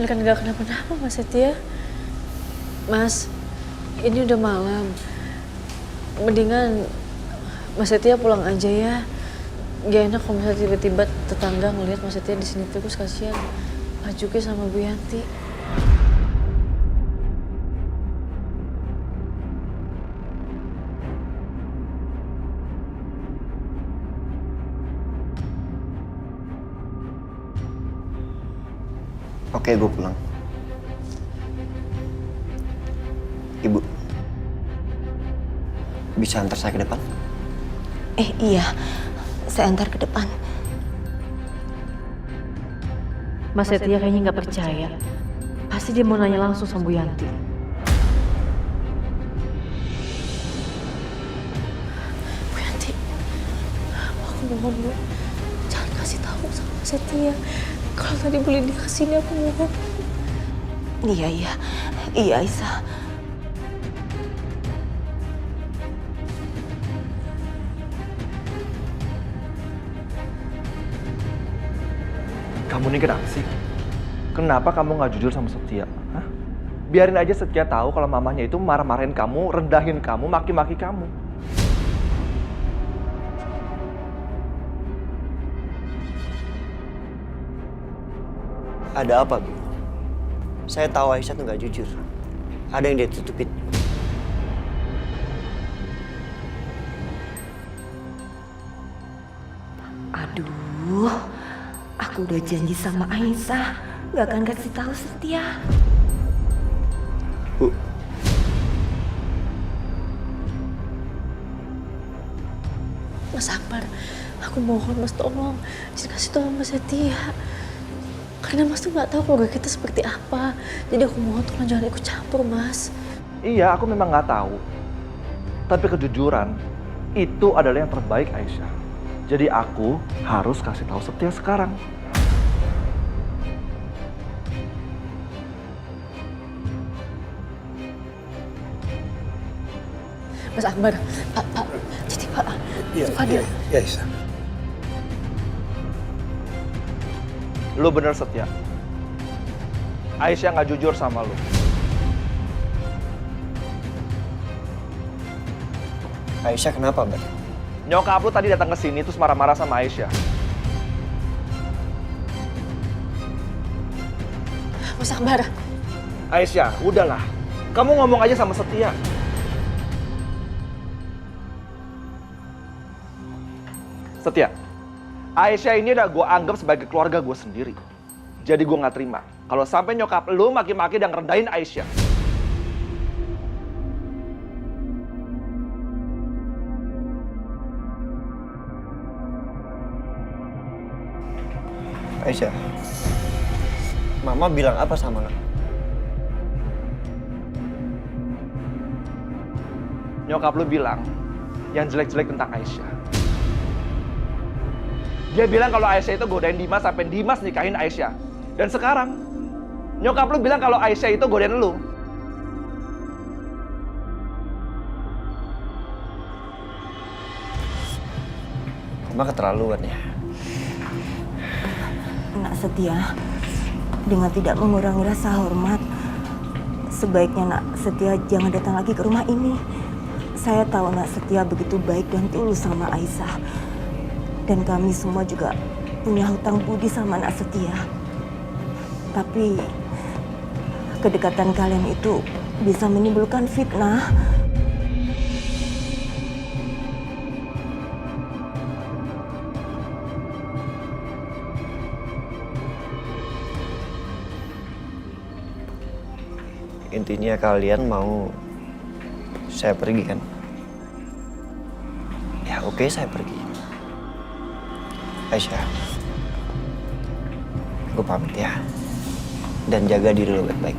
kan gak kenapa-napa Mas Setia. Mas, ini udah malam. Mendingan Mas Setia pulang aja ya. Gak enak kalau misalnya tiba-tiba tetangga ngelihat Mas Setia di sini terus, kasihan Pak Juki sama Bu Yanti. Oke, gue pulang. Ibu, bisa antar saya ke depan? Iya, saya antar ke depan. Mas Setia kayaknya nggak percaya. Pasti dia mau nanya langsung sama Bu Yanti. Bu Yanti, aku mohon Bu, jangan kasih tahu sama Mas Setia. Kalau tadi boleh dia kesini, aku mohon. Iya Aisyah. Kamu ini kenapa sih? Kenapa kamu nggak jujur sama Setia? Hah? Biarin aja Setia tahu kalau mamanya itu marah-marahin kamu, rendahin kamu, maki-maki kamu. Ada apa, Bu? Saya tahu Aisyah tuh nggak jujur. Ada yang dia tutupin. Aduh, aku udah janji sama Aisyah gak akan kasih tahu Setia. Bu, Mas Akbar, aku mohon Mas, tolong jangan kasih tahu Mas Setia. Karena Mas tuh nggak tahu keluarga kita seperti apa. Jadi aku mohon tolong jangan ikut campur, Mas. Iya, aku memang nggak tahu. Tapi kejujuran itu adalah yang terbaik, Aisyah. Jadi aku harus kasih tahu Setia sekarang. Mas Akbar, Pak, jadi Pak, Fadil. Iya, Aisyah. Lu bener, Setia. Aisyah nggak jujur sama lu. Aisyah kenapa, Mbak? Nyokap lu tadi datang ke sini terus marah-marah sama Aisyah. Mas Akbar. Aisyah, udahlah. Kamu ngomong aja sama Setia. Setia, Aisyah ini udah gue anggap sebagai keluarga gue sendiri. Jadi gue gak terima kalau sampai nyokap lu maki-maki dan ngerendahin Aisyah. Aisyah, Mama bilang apa sama lo? Nyokap lu bilang yang jelek-jelek tentang Aisyah. Dia bilang kalau Aisyah itu godain Dimas sampai Dimas nikahin Aisyah. Dan sekarang, nyokap lu bilang kalau Aisyah itu godain lu. Mama keterlaluan ya. Nak Setia, dengan tidak mengurangi rasa hormat, sebaiknya Nak Setia jangan datang lagi ke rumah ini. Saya tahu Nak Setia begitu baik dan tulus sama Aisyah. Dan kami semua juga punya hutang budi sama Nak Setia. Tapi kedekatan kalian itu bisa menimbulkan fitnah. Intinya kalian mau saya pergi kan? Ya oke, saya pergi. Aisyah, gue pamit ya. Dan jaga diri lo baik-baik.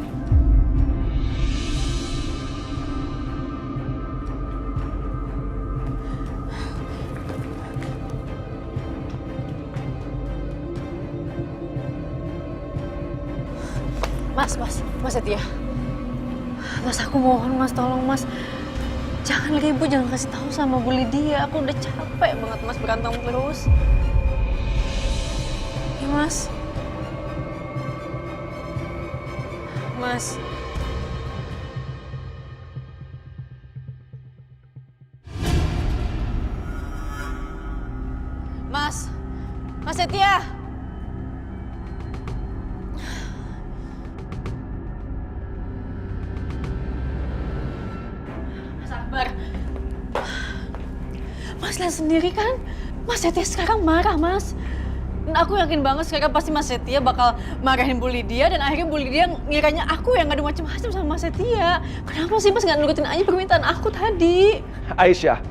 Mas Setia. Mas, aku mohon Mas, tolong Mas. Jangan lagi Ibu, jangan kasih tahu sama Bu Lydia. Aku udah capek banget Mas berantem terus. Ya Mas. Mas. Mas Setia. Mas Akbar. Mas lihat sendiri kan, Mas Setia sekarang marah, Mas. Dan aku yakin banget sekarang pasti Mas Setia bakal marahin Bu Lydia dan akhirnya Bu Lydia ngiranya aku yang ngadu macam-macam sama Mas Setia. Kenapa sih Mas nggak nurutin aja permintaan aku tadi? Aisyah,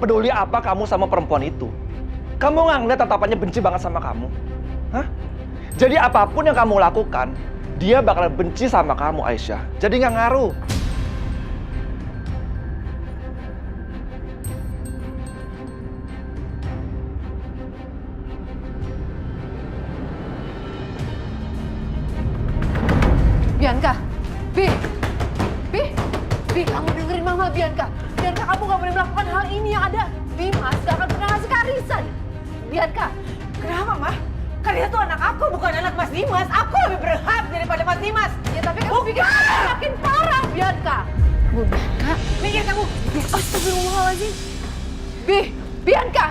peduli apa kamu sama perempuan itu? Kamu nggak ngeliat tatapannya benci banget sama kamu? Hah? Jadi apapun yang kamu lakukan, dia bakal benci sama kamu, Aisyah. Jadi nggak ngaruh. Bianca, Bi, kamu dengerin Mama, Bianca. Bianca, kamu gak boleh melakukan hal ini. Yang ada, Dimas gak akan pernah ngasih Karissa. Bianca, kenapa, Ma? Karissa tuh anak aku, bukan anak Mas Dimas. Aku lebih berhak daripada Mas Dimas. Ya, tapi kamu bikin aku makin parah, Bianca. Bu, Bianca. Mikir kamu. Astagfirullahaladzim. Bianca.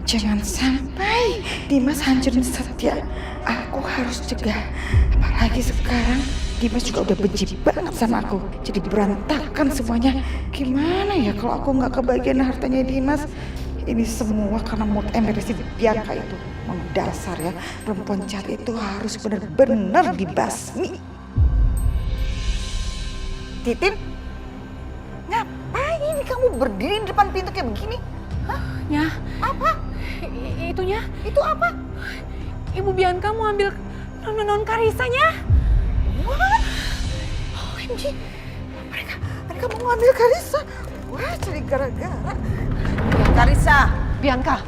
Jangan sampai Dimas hancurin Setia. Aku harus cegah. Apalagi sekarang Dimas juga udah benci banget sama aku. Jadi berantakan semuanya. Gimana ya kalau aku nggak kebagian hartanya Dimas? Ini semua karena mood ember si Bianca itu. Memang dasar ya, perempuan jahat itu harus benar-benar dibasmi. Titin, ngapain kamu berdiri di depan pintu kayak begini? Hah? Ya. Apa? Itunya. Itu apa? Ibu Bianca mau ambil non Karissanya. What? OMG, mereka mau ngambil Karissa. Wah, cari gara-gara. Karissa, Bianca.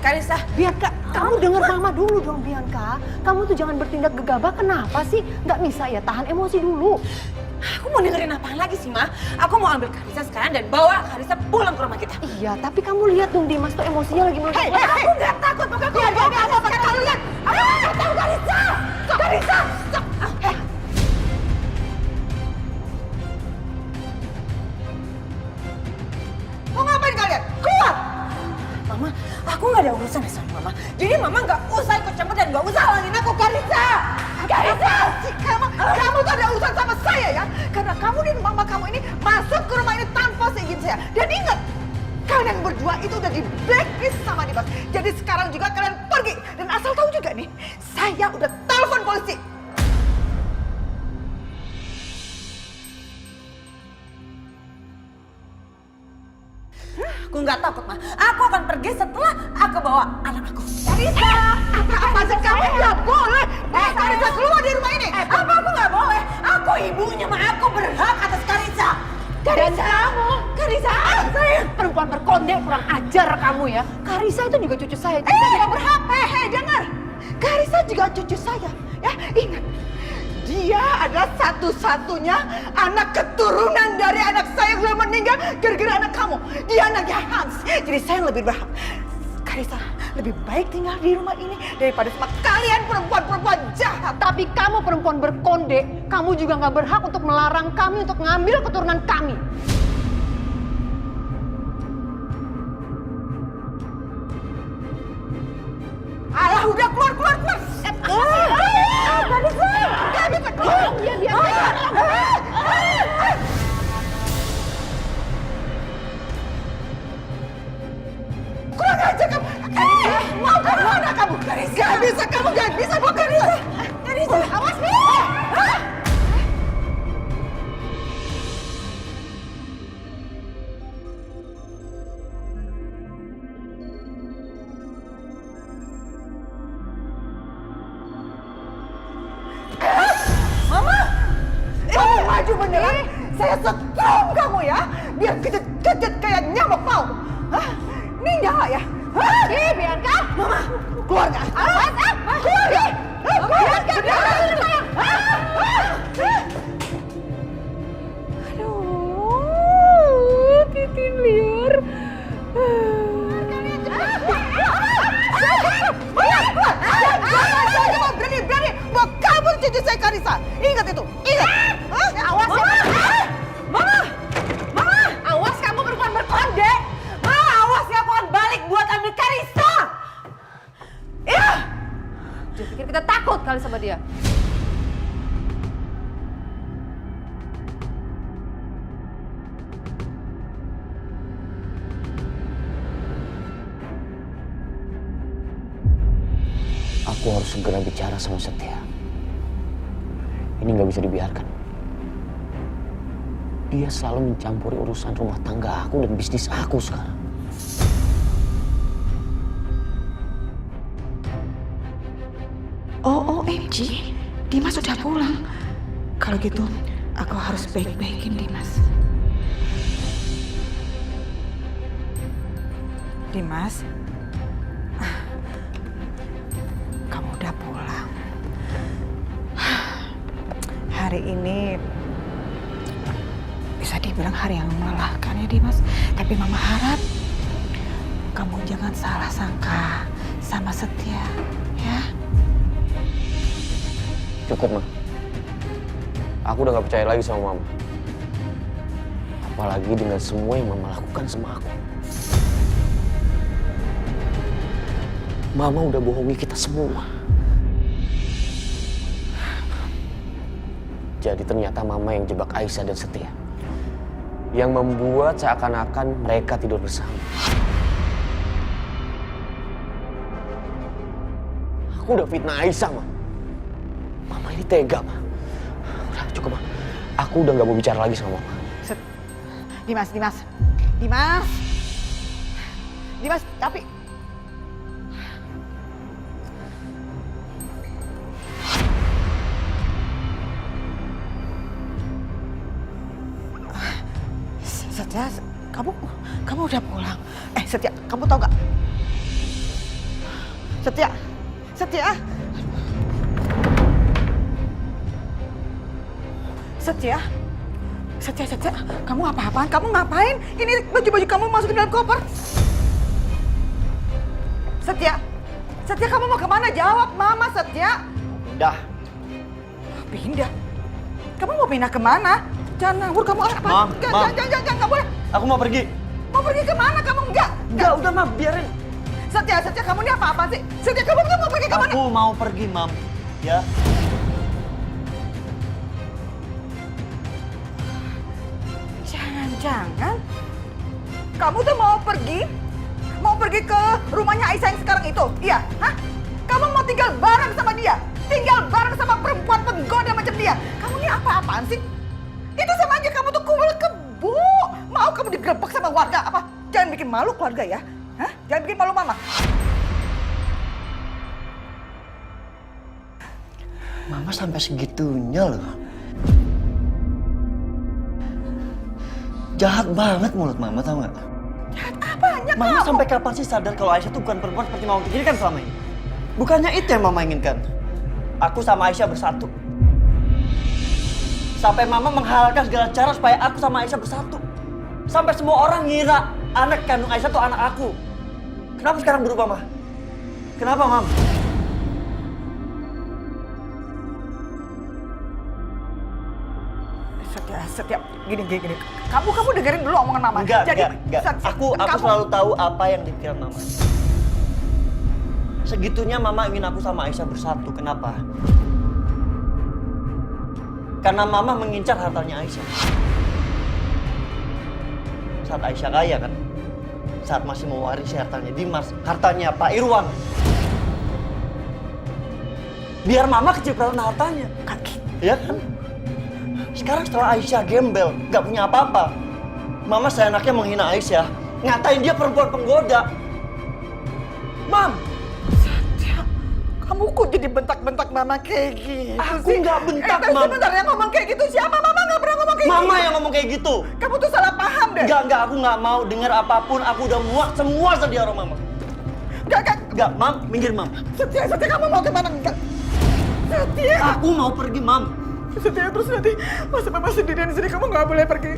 Karissa. Bianca, kamu dengar Mama dulu dong, Bianca. Kamu tuh jangan bertindak gegabah. Kenapa sih? Nggak bisa ya, tahan emosi dulu. Aku mau dengerin apaan lagi sih, Ma? Aku mau ambil Karissa sekarang dan bawa Karissa pulang ke rumah kita. Iya, tapi kamu lihat dong Dimas tuh emosinya lagi meledak. Aku nggak takut, pokoknya aku nggak mau apa kamu lihat. Aku nggak tahu Karissa. Karissa, stop. Mau ngapain kalian? Keluar! Mama, aku nggak ada urusan sama Mama. Jadi Mama nggak usah ikut campur dan nggak usah halangin aku, Karissa. Karissa, kamu tuh ada urusan sama saya ya. Karena kamu dan Mama kamu ini masuk ke rumah ini tanpa seizin saya. Dan ingat, kalian berdua itu udah di blacklist sama Dimas. Jadi sekarang juga kalian pergi. Dan asal tahu juga nih, saya udah telepon polisi. Aku nggak takut, Ma. Aku akan pergi setelah aku bawa anak aku. Karissa! Apa sih kamu nggak boleh? Karissa keluar dari rumah ini. Apa aku nggak boleh? Aku ibunya, Ma. Aku berhak atas Karissa. Dan kamu, Karissa, saya perempuan berkonde, kurang ajar kamu ya. Karissa itu juga cucu saya. Saya tidak berhak. Dengar. Karissa juga cucu saya. Ya, ingat. Dia adalah satu-satunya anak keturunan dari anak saya yang sudah meninggal gara-gara anak kamu. Dia anaknya Hans. Jadi saya yang lebih berhak. Karissa, lebih baik tinggal di rumah ini daripada sama kalian perempuan-perempuan jahat. Tapi kamu perempuan berkonde, kamu juga nggak berhak untuk melarang kami untuk ngambil keturunan kami. Alah, udah keluar. Karissa, gak bisa keluar. Kurang aja kamu. Mau kemana kamu? Karissa. Gak bisa bawa Karissa. Karissa, awas nih. Mama, kamu maju beneran? Saya setrum kamu ya, biar kejut-kejut kayak nyamuk mau. Hah? Ini nyala ya? Hah? Bianca, Mama, keluar gak? Keluar ya? Bianca, sayang. Aduh, titin liar. Berani. Ingat itu, ingat. Hah? Awas ya! Mama! Mama! Awas kamu perempuan berkode! Mama, awas ya, aku akan balik buat ambil Karissa! Ya! Dia pikir kita takut kali sama dia. Aku harus segera bicara sama Setia. Ini nggak bisa dibiarkan. Dia selalu mencampuri urusan rumah tangga aku dan bisnis aku sekarang. OMG, Dimas sudah pulang. Kalau gitu, aku harus baik-baikin Dimas. Dimas, kamu udah pulang. Hari ini bisa dibilang hari yang melelahkan ya Dimas. Tapi Mama harap kamu jangan salah sangka sama Setia, ya. Cukup, Ma. Aku udah gak percaya lagi sama Mama. Apalagi dengan semua yang Mama lakukan sama aku. Mama udah bohongi kita semua. Jadi ternyata Mama yang jebak Aisyah dan Setia. Yang membuat seakan-akan mereka tidur bersama. Aku udah fitnah Aisyah, Ma. Mama ini tega, Ma. Udah, cukup, Ma. Aku udah gak mau bicara lagi sama Mama. Dimas, tapi... Setia, kamu udah pulang. Setia, kamu tahu gak? Setia. Setia, kamu apa-apaan? Kamu ngapain? Ini baju-baju kamu masukin dalam koper. Setia, kamu mau kemana? Jawab, Mama, Setia. Dah. Pindah? Kamu mau pindah kemana? Jangan ngawur, kamu apa? Mam. Jangan, nggak boleh. Aku mau pergi. Mau pergi kemana? Kamu enggak. Enggak, udah, Mam. Biarin. Setia, kamu ini apa-apa sih? Setia, kamu mau pergi kemana? Aku mau pergi, Mam. Ya. Jangan. Kamu tuh mau pergi ke rumahnya Aisyah yang sekarang itu? Iya, hah? Kamu mau tinggal bareng sama dia? Tinggal bareng sama perempuan penggoda macam dia? Kamu ini apa-apaan sih? Itu sama aja kamu tuh kuil kebo. Mau kamu digerebek sama warga apa? Jangan bikin malu keluarga ya. Hah? Jangan bikin malu Mama. Mama sampai segitunya loh. Jahat banget mulut Mama, tau gak? Jahat apanya kamu? Mama sampai kapan sih sadar kalau Aisyah itu bukan perempuan seperti Mama pikirkan selama ini? Bukannya itu yang Mama inginkan? Aku sama Aisyah bersatu. Sampai Mama menghalalkan segala cara supaya aku sama Aisyah bersatu. Sampai semua orang ngira anak kandung Aisyah itu anak aku. Kenapa sekarang berubah, Ma? Kenapa, Mam? Setiap gini. Kamu dengerin dulu omongan Mama. Enggak. Aku kamu... selalu tahu apa yang di pikiran Mama. Segitunya Mama ingin aku sama Aisyah bersatu. Kenapa? Karena Mama mengincar hartanya Aisyah. Saat Aisyah kaya kan? Saat masih mewarisi hartanya Dimas, hartanya Pak Irwan. Biar Mama kecipratan hartanya. Ya kan? Sekarang setelah Aisyah gembel, gak punya apa-apa. Mama seenaknya menghina Aisyah, ngatain dia perempuan penggoda. Mam! Satya, kamu kok jadi bentak-bentak Mama kayak gitu Aku sih? nggak bentak, Mam. Mam. Sebentar yang ngomong kayak gitu siapa? Mama nggak pernah ngomong kayak gitu. Mama yang ngomong kayak gitu. Kamu tuh salah paham deh. Enggak, aku nggak mau dengar apapun. Aku udah muak semua sedih orang Mama. Enggak, Mam, minggir, Mam. Satya, kamu mau kemana? Enggak. Satya. Aku mau pergi, Mam. Satya, terus nanti masa Mama sendirian di sini, kamu nggak boleh pergi.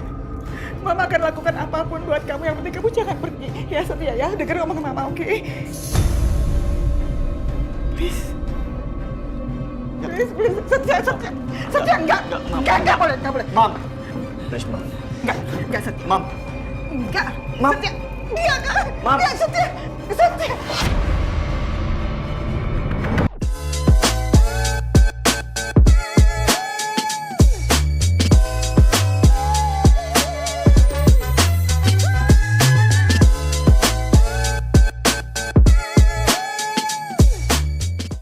Mama akan lakukan apapun buat kamu, yang penting kamu jangan pergi. Ya Satya ya, dengar omongan Mama, oke? Please. please, Setia, enggak boleh. Mam, please, Mam. Enggak, Setia. Mam. Enggak, Mam. Setia. Enggak, Mam. Setia.